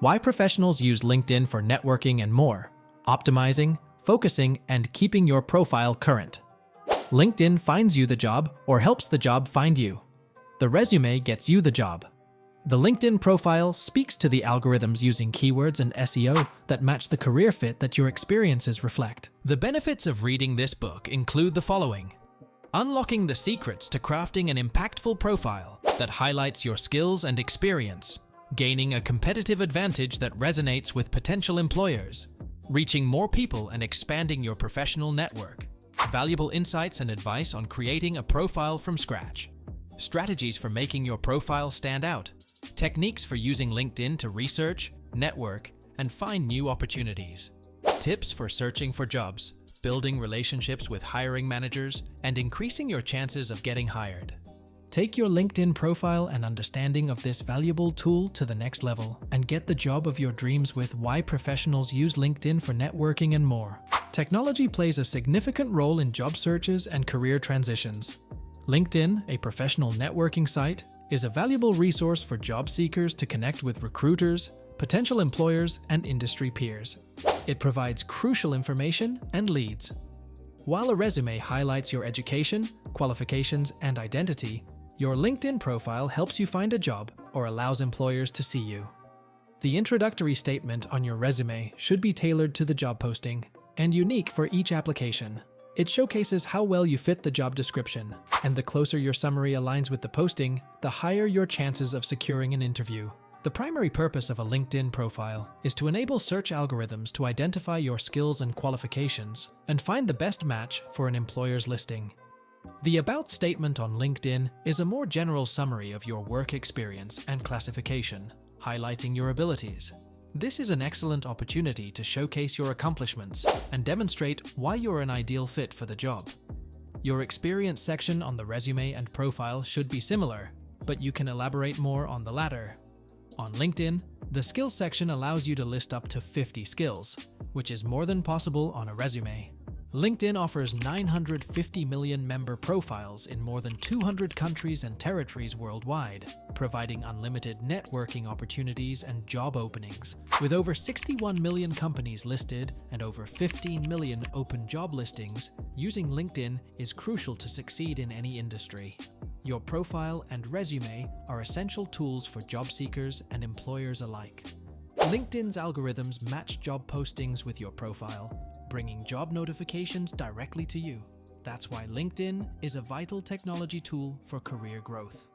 Why professionals use LinkedIn for networking and more, optimizing, focusing, and keeping your profile current. LinkedIn finds you the job or helps the job find you. The resume gets you the job. The LinkedIn profile speaks to the algorithms using keywords and SEO that match the career fit that your experiences reflect. The benefits of reading this book include the following: unlocking the secrets to crafting an impactful profile that highlights your skills and experience, gaining a competitive advantage that resonates with potential employers, reaching more people and expanding your professional network, valuable insights and advice on creating a profile from scratch, strategies for making your profile stand out, techniques for using LinkedIn to research, network, and find new opportunities, tips for searching for jobs, building relationships with hiring managers, and increasing your chances of getting hired. Take your LinkedIn profile and understanding of this valuable tool to the next level and get the job of your dreams with why professionals use LinkedIn for networking and more. Technology plays a significant role in job searches and career transitions. LinkedIn, a professional networking site, is a valuable resource for job seekers to connect with recruiters, potential employers, and industry peers. It provides crucial information and leads. While a resume highlights your education, qualifications, and identity, your LinkedIn profile helps you find a job or allows employers to see you. The introductory statement on your resume should be tailored to the job posting and unique for each application. It showcases how well you fit the job description, and the closer your summary aligns with the posting, the higher your chances of securing an interview. The primary purpose of a LinkedIn profile is to enable search algorithms to identify your skills and qualifications and find the best match for an employer's listing. The About statement on LinkedIn is a more general summary of your work experience and classification, highlighting your abilities. This is an excellent opportunity to showcase your accomplishments and demonstrate why you're an ideal fit for the job. Your experience section on the resume and profile should be similar, but you can elaborate more on the latter. On LinkedIn, the skills section allows you to list up to 50 skills, which is more than possible on a resume. LinkedIn offers 950 million member profiles in more than 200 countries and territories worldwide, providing unlimited networking opportunities and job openings. With over 61 million companies listed and over 15 million open job listings, using LinkedIn is crucial to succeed in any industry. Your profile and resume are essential tools for job seekers and employers alike. LinkedIn's algorithms match job postings with your profile, bringing job notifications directly to you. That's why LinkedIn is a vital technology tool for career growth.